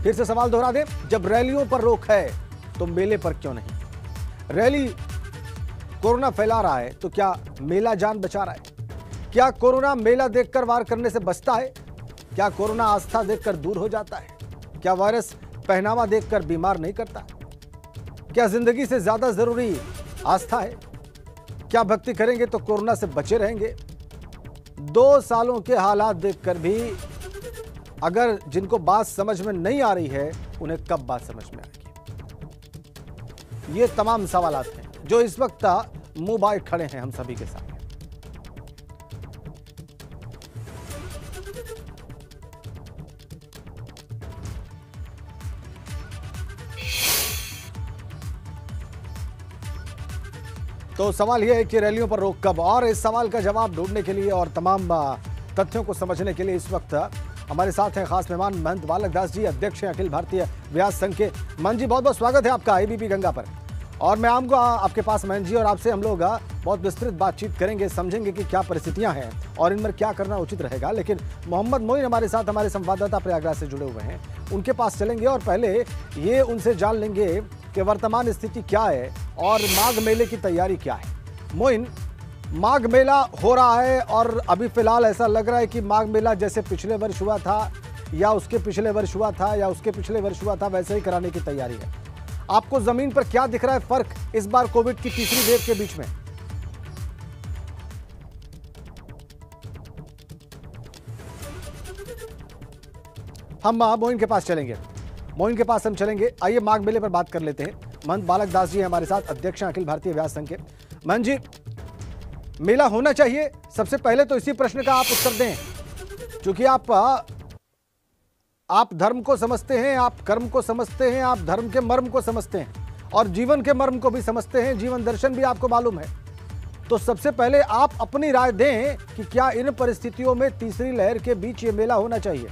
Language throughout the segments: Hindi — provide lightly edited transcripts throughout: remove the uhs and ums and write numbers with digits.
फिर से सवाल दोहरा दें, जब रैलियों पर रोक है तो मेले पर क्यों नहीं? रैली कोरोना फैला रहा है तो क्या मेला जान बचा रहा है? क्या कोरोना मेला देखकर वार करने से बचता है? क्या कोरोना आस्था देखकर दूर हो जाता है? क्या वायरस पहनावा देखकर बीमार नहीं करता? क्या जिंदगी से ज्यादा जरूरी आस्था है? क्या भक्ति करेंगे तो कोरोना से बचे रहेंगे? 2 सालों के हालात देखकर भी अगर जिनको बात समझ में नहीं आ रही है, उन्हें कब बात समझ में आएगी? ये तमाम सवालात हैं जो इस वक्त मुंह बाए खड़े हैं हम सभी के सामने। तो सवाल यह है कि रैलियों पर रोक कब, और इस सवाल का जवाब ढूंढने के लिए और तमाम तथ्यों को समझने के लिए इस वक्त हमारे साथ हैं खास मेहमान महंत बालक दास जी, अध्यक्ष हैं अखिल भारतीय व्यास संघ के। महंत जी, बहुत बहुत स्वागत है आपका एबीपी गंगा पर। और मैं आऊँगा आपके पास महंत जी, और आपसे हम लोग बहुत विस्तृत बातचीत करेंगे, समझेंगे कि क्या परिस्थितियां हैं और इन पर क्या करना उचित रहेगा। लेकिन मोहम्मद मोइन हमारे साथ, हमारे संवाददाता प्रयागराज से जुड़े हुए हैं, उनके पास चलेंगे और पहले ये उनसे जान लेंगे कि वर्तमान स्थिति क्या है और माघ मेले की तैयारी क्या है। मोइन, माघ मेला हो रहा है और अभी फिलहाल ऐसा लग रहा है कि माघ मेला जैसे पिछले वर्ष हुआ था या उसके पिछले वर्ष हुआ था या उसके पिछले वर्ष हुआ था, वैसे ही कराने की तैयारी है। आपको जमीन पर क्या दिख रहा है फर्क इस बार कोविड की तीसरी वेव के बीच में? हम मोइन के पास चलेंगे, मोइन के पास हम चलेंगे। आइए माघ मेले पर बात कर लेते हैं। महंत बालक दास जी हमारे साथ, अध्यक्ष हैं अखिल भारतीय व्यास संघ के। महंत जी, मेला होना चाहिए? सबसे पहले तो इसी प्रश्न का आप उत्तर दें, क्योंकि आप धर्म को समझते हैं, आप कर्म को समझते हैं, आप धर्म के मर्म को समझते हैं और जीवन के मर्म को भी समझते हैं, जीवन दर्शन भी आपको मालूम है। तो सबसे पहले आप अपनी राय दें कि क्या इन परिस्थितियों में तीसरी लहर के बीच ये मेला होना चाहिए?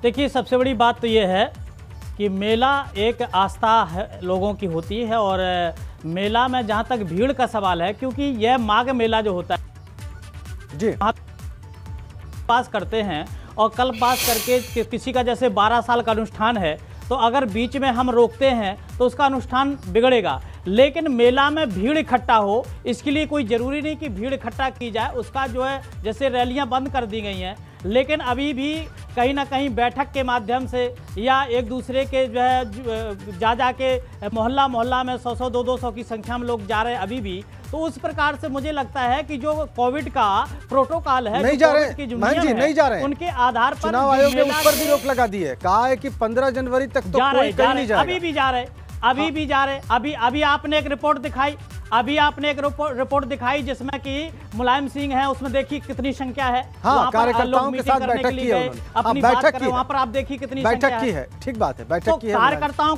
देखिए, सबसे बड़ी बात तो ये है कि मेला एक आस्था है, लोगों की होती है। और मेला में जहाँ तक भीड़ का सवाल है, क्योंकि यह माघ मेला जो होता है जी, पास करते हैं और कल पास करके किसी का जैसे 12 साल का अनुष्ठान है, तो अगर बीच में हम रोकते हैं तो उसका अनुष्ठान बिगड़ेगा। लेकिन मेला में भीड़ इकट्ठा हो, इसके लिए कोई ज़रूरी नहीं कि भीड़ इकट्ठा की जाए। उसका जो है, जैसे रैलियां बंद कर दी गई हैं, लेकिन अभी भी कहीं ना कहीं बैठक के माध्यम से या एक दूसरे के जो है जा के मोहल्ला मोहल्ला में 100-100, 200 की संख्या में लोग जा रहे हैं अभी भी। तो उस प्रकार से मुझे लगता है कि जो कोविड का प्रोटोकॉल है, नहीं जा रहे नहीं जा रहे, उनके आधार पर चुनाव आयोग ने उस पर भी रोक लगा दी है। कहा है कि 15 जनवरी तक तो कोई कहीं नहीं जाएगा। अभी भी जा रहे, अभी भी जा रहे। अभी आपने एक रिपोर्ट दिखाई, रिपोर्ट दिखाई जिसमें कि मुलायम सिंह है, उसमें देखिए कितनी संख्या है। हाँ, कार्यकर्ताओं के साथ बैठक की है उन्होंने, अपनी बात कर रहे हैं, वहां पर आप देखिए कितनी बैठक की है। ठीक बात है, बैठक की है। कार्यकर्ताओं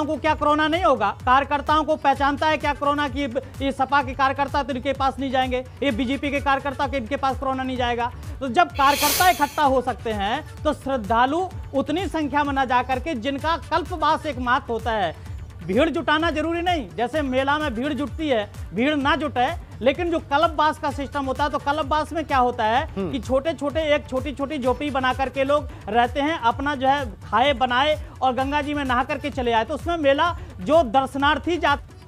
को क्या कोरोना नहीं होगा? कार्यकर्ताओं को पहचानता है क्या कोरोना की? ये सपा के कार्यकर्ता तो इनके पास नहीं जाएंगे, ये बीजेपी के कार्यकर्ता के इनके पास कोरोना नहीं जाएगा। तो जब कार्यकर्ता इकट्ठा हो सकते हैं तो श्रद्धालु उतनी संख्या में न जाकर के, जिनका कल्पवास एक मात्र होता है, भीड़ जुटाना जरूरी नहीं। जैसे मेला में भीड़ जुटती है, भीड़ ना जुटे, लेकिन जो कल्पवास का सिस्टम होता है, तो कल्पवास में क्या होता है कि छोटे छोटे एक छोटी छोटी झोपड़ी बना करके लोग रहते हैं, अपना जो है खाए बनाए और गंगा जी में नहा करके चले आए। तो उसमें मेला जो दर्शनार्थी जाते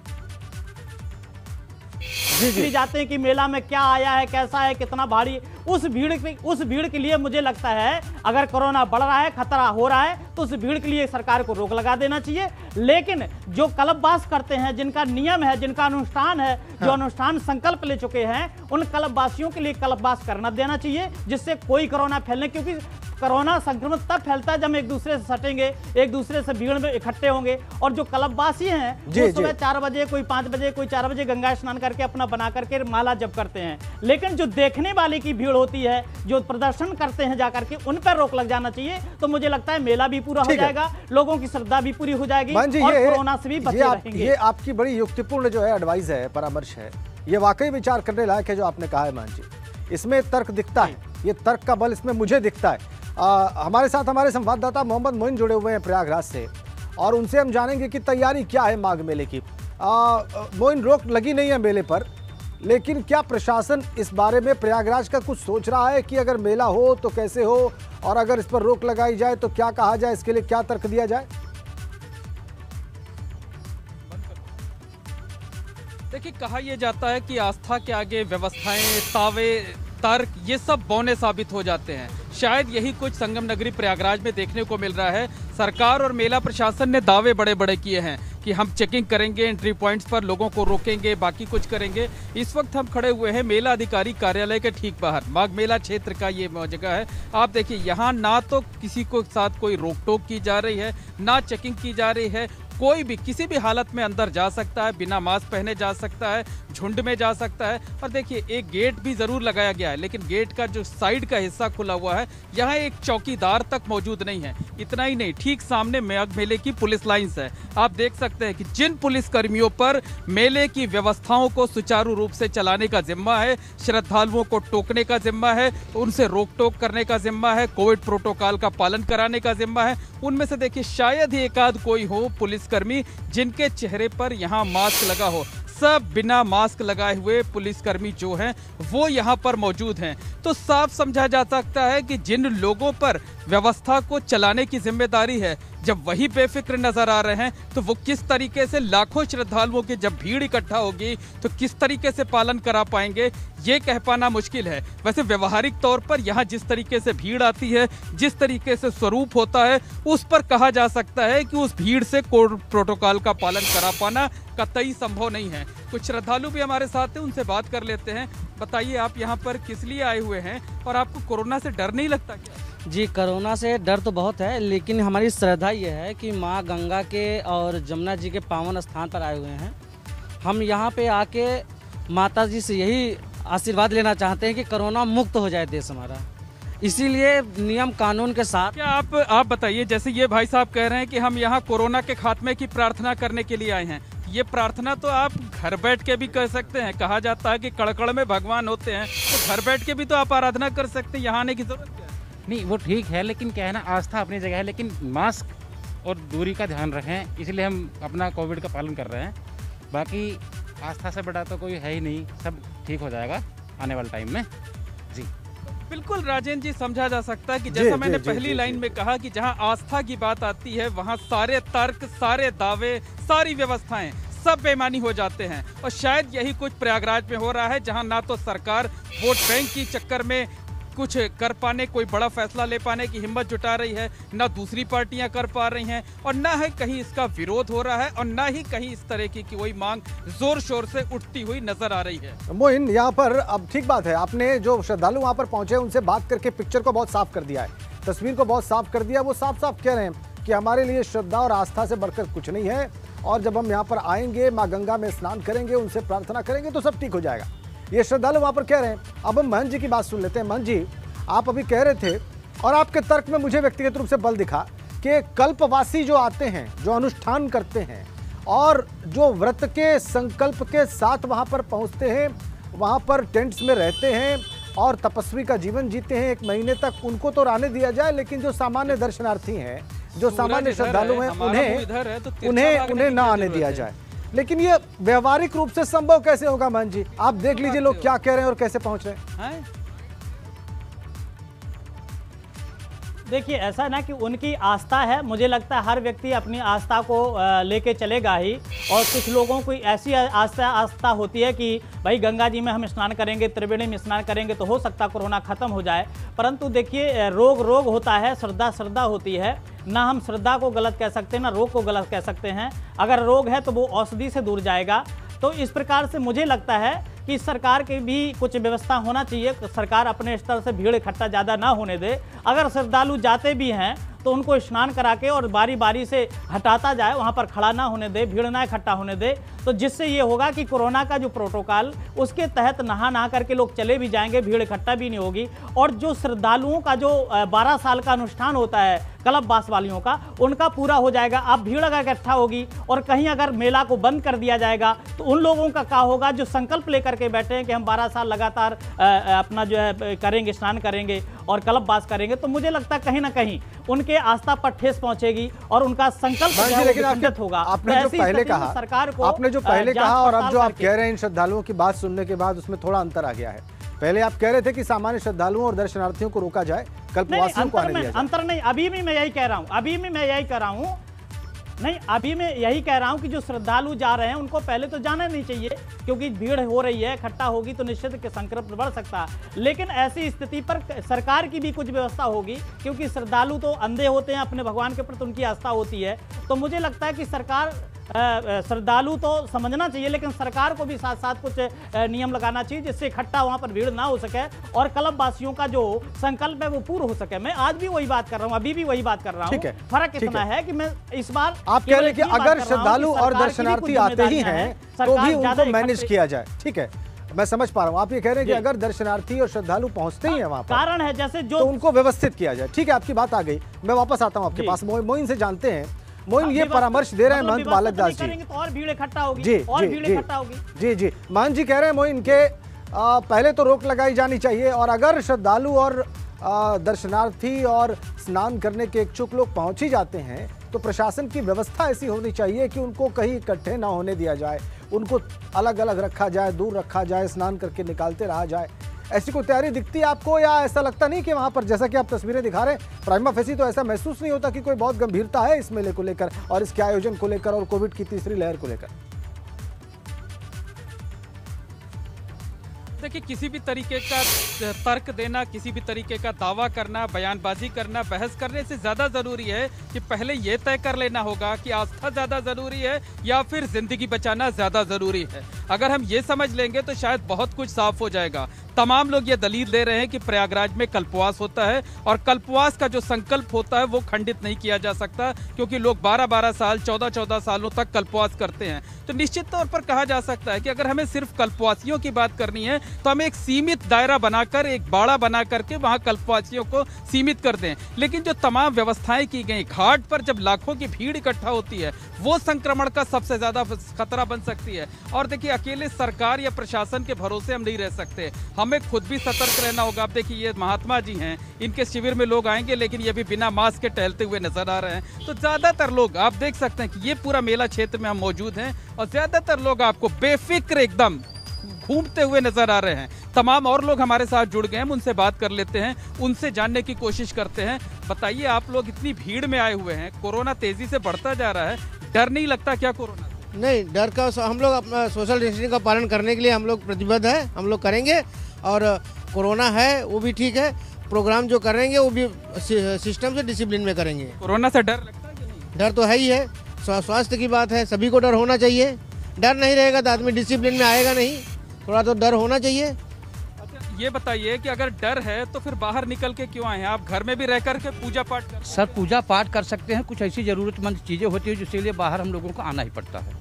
हैं कि मेला में क्या आया है, कैसा है, कितना भारी, उस भीड़ के लिए मुझे लगता है अगर कोरोना बढ़ रहा है, खतरा हो रहा है, तो उस भीड़ के लिए सरकार को रोक लगा देना चाहिए। लेकिन जो कल्पवास करते हैं, जिनका नियम है, जिनका अनुष्ठान है, जो अनुष्ठान संकल्प ले चुके हैं, उन कल्पवासियों के लिए कल्पवास करना देना चाहिए, जिससे कोई कोरोना फैलने, क्योंकि कोरोना संक्रमण तब फैलता है जब एक दूसरे से सटेंगे, एक दूसरे से भीड़ में इकट्ठे होंगे। और जो कल्पवासी हैं, वो सुबह 4 बजे, कोई 5 बजे, कोई 4 बजे गंगा स्नान करके अपना बना करके माला जप करते हैं। लेकिन जो देखने वाले की भीड़ होती है, जो प्रदर्शन करते हैं जाकर के, उन पर रोक लग जाना चाहिए। तो मुझे लगता है मेला भी पूरा हो जाएगा, लोगों की श्रद्धा भी पूरी हो जाएगी और कोरोना से भी बचे रहेंगे। ये आपकी बड़ी युक्तिपूर्ण जो है एडवाइस है, परामर्श है, ये वाकई विचार करने लायक है जो आपने कहा है महंत जी। इसमें तर्क दिखता है, ये तर्क का बल इसमें मुझे दिखता है। हमारे साथ हमारे संवाददाता मोहम्मद मोइन जुड़े हुए हैं प्रयागराज से, और उनसे हम जानेंगे कि तैयारी क्या है माघ मेले की। मोइन, रोक लगी नहीं है मेले पर, लेकिन क्या प्रशासन इस बारे में प्रयागराज का कुछ सोच रहा है कि अगर मेला हो तो कैसे हो, और अगर इस पर रोक लगाई जाए तो क्या कहा जाए, इसके लिए क्या तर्क दिया जाए? देखिए, कहा यह जाता है कि आस्था के आगे व्यवस्थाएं, तावे, तर्क, ये सब बौने साबित हो जाते हैं। शायद यही कुछ संगम नगरी प्रयागराज में देखने को मिल रहा है। सरकार और मेला प्रशासन ने दावे बड़े बड़े किए हैं कि हम चेकिंग करेंगे, एंट्री पॉइंट्स पर लोगों को रोकेंगे, बाकी कुछ करेंगे। इस वक्त हम खड़े हुए हैं मेला अधिकारी कार्यालय के ठीक बाहर, माघ मेला क्षेत्र का ये जगह है। आप देखिए, यहाँ ना तो किसी को साथ कोई रोक टोक की जा रही है, ना चेकिंग की जा रही है। कोई भी किसी भी हालत में अंदर जा सकता है, बिना मास्क पहने जा सकता है, झुंड में जा सकता है। और देखिए, एक गेट भी जरूर लगाया गया है, लेकिन गेट का जो साइड का हिस्सा खुला हुआ है, यहाँ एक चौकीदार तक मौजूद नहीं है। इतना ही नहीं, ठीक सामने माघ मेले की पुलिस लाइंस है। आप देख सकते हैं कि जिन पुलिस कर्मियों पर मेले की व्यवस्थाओं को सुचारू रूप से चलाने का जिम्मा है, श्रद्धालुओं को टोकने का जिम्मा है, उनसे रोक टोक करने का जिम्मा है, कोविड प्रोटोकॉल का पालन कराने का जिम्मा है, उनमें से देखिए शायद ही एक आध कोई हो पुलिसकर्मी जिनके चेहरे पर यहाँ मास्क लगा हो। सब बिना मास्क लगाए हुए पुलिसकर्मी जो हैं वो यहाँ पर मौजूद हैं। तो साफ समझा जा सकता है कि जिन लोगों पर व्यवस्था को चलाने की जिम्मेदारी है, जब वही बेफिक्र नजर आ रहे हैं, तो वो किस तरीके से लाखों श्रद्धालुओं की जब भीड़ इकट्ठा होगी तो किस तरीके से पालन करा पाएंगे, ये कह पाना मुश्किल है। वैसे व्यवहारिक तौर पर यहाँ जिस तरीके से भीड़ आती है, जिस तरीके से स्वरूप होता है, उस पर कहा जा सकता है कि उस भीड़ से कोविड प्रोटोकॉल का पालन करा पाना कतई संभव नहीं है। कुछ श्रद्धालु भी हमारे साथ हैं, उनसे बात कर लेते हैं। बताइए, आप यहाँ पर किस लिए आए हुए हैं और आपको कोरोना से डर नहीं लगता क्या? जी, कोरोना से डर तो बहुत है, लेकिन हमारी श्रद्धा ये है कि माँ गंगा के और जमुना जी के पावन स्थान पर आए हुए हैं। हम यहाँ पे आके माता जी से यही आशीर्वाद लेना चाहते हैं कि कोरोना मुक्त हो जाए देश हमारा। इसीलिए नियम कानून के साथ। क्या आप बताइए, जैसे ये भाई साहब कह रहे हैं कि हम यहाँ कोरोना के खात्मे की प्रार्थना करने के लिए आए हैं, ये प्रार्थना तो आप घर बैठ के भी कर सकते हैं। कहा जाता है कि कड़कड़ में भगवान होते हैं, तो घर बैठ के भी तो आप आराधना कर सकते हैं। यहाँ आने की जरूरत क्या है? नहीं, वो ठीक है, लेकिन क्या है ना, आस्था अपनी जगह है, लेकिन मास्क और दूरी का ध्यान रखें, इसलिए हम अपना कोविड का पालन कर रहे हैं। बाकी आस्था से बड़ा तो कोई है ही नहीं, सब ठीक हो जाएगा आने वाले टाइम में। जी बिल्कुल राजेंद्र जी, समझा जा सकता है कि जैसा मैंने पहली लाइन में कहा कि जहां आस्था की बात आती है, वहां सारे तर्क, सारे दावे, सारी व्यवस्थाएं सब बेईमानी हो जाते हैं। और शायद यही कुछ प्रयागराज में हो रहा है, जहां ना तो सरकार वोट बैंक की चक्कर में कुछ कर पाने, कोई बड़ा फैसला ले पाने की हिम्मत जुटा रही है, ना दूसरी पार्टियां कर पा रही हैं, और ना है कहीं इसका विरोध हो रहा है, और ना ही कहीं इस तरह की कोई मांग जोर शोर से उठती हुई नजर आ रही है। मोइन, यहाँ पर अब ठीक बात है, आपने जो श्रद्धालु वहाँ पर पहुंचे उनसे बात करके पिक्चर को बहुत साफ कर दिया है, तस्वीर को बहुत साफ कर दिया। वो साफ साफ कह रहे हैं कि हमारे लिए श्रद्धा और आस्था से बढ़कर कुछ नहीं है, और जब हम यहाँ पर आएंगे, माँ गंगा में स्नान करेंगे, उनसे प्रार्थना करेंगे तो सब ठीक हो जाएगा। ये श्रद्धालु वहाँ पर कह रहे हैं। अब हम महंत जी की बात सुन लेते हैं। महंत जी, आप अभी कह रहे थे और आपके तर्क में मुझे व्यक्तिगत रूप से बल दिखा कि कल्पवासी जो आते हैं, जो अनुष्ठान करते हैं और जो व्रत के संकल्प के साथ वहाँ पर पहुँचते हैं, वहाँ पर टेंट्स में रहते हैं और तपस्वी का जीवन जीते हैं 1 महीने तक, उनको तो रहने दिया जाए, लेकिन जो सामान्य दर्शनार्थी हैं, जो सामान्य श्रद्धालु हैं, उन्हें ना आने दिया जाए। लेकिन ये व्यवहारिक रूप से संभव कैसे होगा महंत जी? आप देख लीजिए लोग क्या कह रहे हैं और कैसे पहुंच रहे हैं। देखिए, ऐसा ना कि उनकी आस्था है, मुझे लगता है हर व्यक्ति अपनी आस्था को लेके चलेगा ही, और कुछ लोगों को ऐसी आस्था होती है कि भाई गंगा जी में हम स्नान करेंगे, त्रिवेणी में स्नान करेंगे तो हो सकता कोरोना खत्म हो जाए। परंतु देखिए, रोग होता है, श्रद्धा होती है। ना हम श्रद्धा को गलत कह सकते हैं, ना रोग को गलत कह सकते हैं। अगर रोग है तो वो औषधि से दूर जाएगा। तो इस प्रकार से मुझे लगता है कि सरकार की भी कुछ व्यवस्था होना चाहिए। सरकार अपने स्तर से भीड़ इकट्ठा ज़्यादा ना होने दे। अगर श्रद्धालु जाते भी हैं तो उनको स्नान करा के और बारी बारी से हटाता जाए, वहाँ पर खड़ा ना होने दे, भीड़ ना इकट्ठा होने दे। तो जिससे ये होगा कि कोरोना का जो प्रोटोकॉल, उसके तहत नहा करके लोग चले भी जाएंगे, भीड़ इकट्ठा भी नहीं होगी। और जो श्रद्धालुओं का जो 12 साल का अनुष्ठान होता है कल्पवास वालियों का, उनका पूरा हो जाएगा। अब भीड़ अगर इकट्ठा होगी और कहीं अगर मेला को बंद कर दिया जाएगा तो उन लोगों का क्या होगा जो संकल्प लेकर के बैठे हैं कि हम 12 साल लगातार अपना जो है करेंगे, स्नान करेंगे और कल्पवास करेंगे। तो मुझे लगता है कहीं ना कहीं उनके आस्था पर ठेस पहुंचेगी और उनका संकल्प होगा। आपने जो पहले कहा, सरकार को आपने जो पहले जांच कहा और अब पड़ताल जो आप करके। कह रहे हैं इन श्रद्धालुओं की बात सुनने के बाद उसमें थोड़ा अंतर आ गया है। पहले आप कह रहे थे कि सामान्य श्रद्धालुओं और दर्शनार्थियों को रोका जाए, कल्पवासियों को आने दिया जाए। अंतर नहीं, अभी भी मैं यही कह रहा हूं, नहीं अभी मैं यही कह रहा हूं कि जो श्रद्धालु जा रहे हैं उनको पहले तो जाना नहीं चाहिए, क्योंकि भीड़ हो रही है, इकट्ठा होगी तो निश्चित के संक्रमण बढ़ सकता है। लेकिन ऐसी स्थिति पर सरकार की भी कुछ व्यवस्था होगी, क्योंकि श्रद्धालु तो अंधे होते हैं, अपने भगवान के प्रति उनकी आस्था होती है। तो मुझे लगता है कि सरकार श्रद्धालु तो समझना चाहिए, लेकिन सरकार को भी साथ साथ कुछ नियम लगाना चाहिए जिससे इकट्ठा वहां पर भीड़ ना हो सके और क्लब वासियों का जो संकल्प है वो पूर्ण हो सके। मैं आज भी वही बात कर रहा हूं, अभी भी वही बात कर रहा हूं। फर्क इतना है कि मैं इस बार आप कह रहे हैं कि अगर श्रद्धालु और दर्शनार्थी आते ही हैं तो भी उनको मैनेज किया जाए। ठीक है, मैं समझ पा रहा हूं। आप ये कह रहे हैं कि अगर दर्शनार्थी और श्रद्धालु पहुंचते ही हैं वहां पर, कारण है जैसे जो तो उनको व्यवस्थित किया जाए। ठीक है, आपकी बात आ गई। मैं वापस आता हूं आपके पास। मोइन से जानते हैं, मोइन ये परामर्श दे रहे हैं महंत बालक दास जी। तो और भीड़ इकट्ठा होगी, जी और भीड़ इकट्ठा होगी। जी जी, महंत जी कह रहे हैं मोइन के पहले तो रोक लगाई जानी चाहिए, और अगर श्रद्धालु और दर्शनार्थी और स्नान करने के इच्छुक लोग पहुंच ही जाते हैं तो प्रशासन की व्यवस्था ऐसी होनी चाहिए कि उनको कहीं इकट्ठे ना होने दिया जाए, उनको अलग अलग रखा जाए, दूर रखा जाए, स्नान करके निकालते रहा जाए। ऐसी कोई तैयारी दिखती है आपको, या ऐसा लगता नहीं कि वहां पर जैसा कि आप तस्वीरें दिखा रहे हैं प्राइमा फेसी तो ऐसा महसूस नहीं होता कि कोई बहुत गंभीरता है इस मेले को लेकर और इसके आयोजन को लेकर और कोविड की तीसरी लहर को लेकर? देखिए, किसी भी तरीके का तर्क देना, किसी भी तरीके का दावा करना, बयानबाजी करना, बहस करने से ज़्यादा ज़रूरी है कि पहले ये तय कर लेना होगा कि आस्था ज़्यादा ज़रूरी है या फिर ज़िंदगी बचाना ज़्यादा ज़रूरी है। अगर हम ये समझ लेंगे तो शायद बहुत कुछ साफ हो जाएगा। तमाम लोग ये दलील दे रहे हैं कि प्रयागराज में कल्पवास होता है और कल्पवास का जो संकल्प होता है वो खंडित नहीं किया जा सकता, क्योंकि लोग 12-12 साल, 14-14 सालों तक कल्पवास करते हैं। तो निश्चित तौर पर कहा जा सकता है कि अगर हमें सिर्फ कल्पवासियों की बात करनी है तो हम एक सीमित दायरा बनाकर, एक बाड़ा बना करके वहां कल्पवासियों को सीमित कर दें। लेकिन जो तमाम व्यवस्थाएं की गई, घाट पर जब लाखों की भीड़ इकट्ठा होती है वो संक्रमण का सबसे ज्यादा खतरा बन सकती है। और देखिए, अकेले सरकार या प्रशासन के भरोसे हम नहीं रह सकते, हमें खुद भी सतर्क रहना होगा। आप देखिए, ये महात्मा जी हैं, इनके शिविर में लोग आएंगे लेकिन ये भी बिना मास्क के टहलते हुए नजर आ रहे हैं। तो ज्यादातर लोग, आप देख सकते हैं कि ये पूरा मेला क्षेत्र में हम मौजूद हैं और ज्यादातर लोग आपको बेफिक्र एकदम घूमते हुए नजर आ रहे हैं। तमाम और लोग हमारे साथ जुड़ गए हैं, हम उनसे बात कर लेते हैं, उनसे जानने की कोशिश करते हैं। बताइए, आप लोग इतनी भीड़ में आए हुए हैं, कोरोना तेजी से बढ़ता जा रहा है, डर नहीं लगता क्या कोरोना? नहीं, डर का हम लोग अपना सोशल डिस्टेंसिंग का पालन करने के लिए हम लोग प्रतिबद्ध है, हम लोग करेंगे। और कोरोना है वो भी ठीक है, प्रोग्राम जो करेंगे वो भी सिस्टम से, डिसिप्लिन में करेंगे। कोरोना से डर लगता है कि नहीं? डर तो है ही है, स्वास्थ्य की बात है, सभी को डर होना चाहिए। डर नहीं रहेगा तो आदमी डिसिप्लिन में आएगा नहीं, थोड़ा तो डर होना चाहिए। अच्छा, ये बताइए कि अगर डर है तो फिर बाहर निकल के क्यों आए हैं? आप घर में भी रह करके पूजा पाठ कर? सर, पूजा पाठ कर सकते हैं, कुछ ऐसी ज़रूरतमंद चीज़ें होती है जिसके लिए बाहर हम लोगों को आना ही पड़ता है।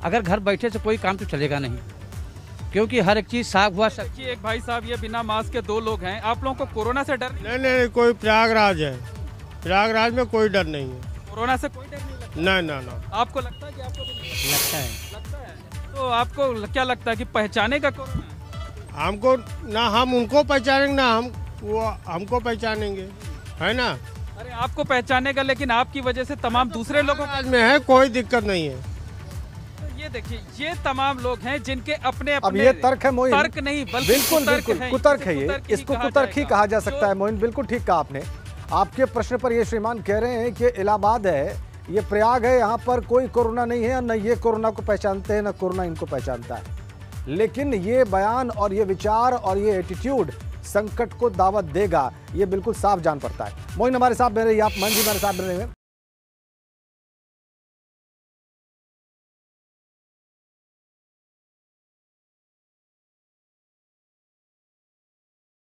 अगर घर बैठे से कोई काम तो चलेगा नहीं, क्योंकि हर एक चीज़ साफ हुआ। देखिए, एक भाई साहब, ये बिना मास्क के 2 लोग हैं, आप लोगों को कोरोना से डर नहीं? नहीं, कोई प्रयागराज है, प्रयागराज में कोई डर नहीं है। कोरोना से कोई डर नहीं लगता? ना। आपको लगता है कि आपको भी नहीं लगता है? लगता है। तो आपको क्या लगता है कि पहचाने का कोरोना? हमको ना, हम उनको पहचानेंगे ना वो हमको पहचानेंगे, है ना। अरे, आपको पहचानेगा, लेकिन आपकी वजह से तमाम दूसरे लोगों आज में है, कोई दिक्कत नहीं है। तो ये देखिए, ये तमाम लोग हैं जिनके अपने अब ये तर्क है मोइन, तर्क नहीं बल्कि बिल्कुल कुतर्क है। ये इसको कुतर्क ही कहा जा सकता है। मोइन, बिल्कुल ठीक कहा आपने। आपके प्रश्न पर ये श्रीमान कह रहे हैं कि इलाहाबाद है, ये प्रयाग है, यहाँ पर कोई कोरोना नहीं है, न ये कोरोना को पहचानते हैं न कोरोना इनको पहचानता है। लेकिन ये बयान और ये विचार और ये एटीट्यूड संकट को दावत देगा, ये बिल्कुल साफ जान पड़ता है। मोइन हमारे साथ, आप मन जी हमारे साथ बने हुए।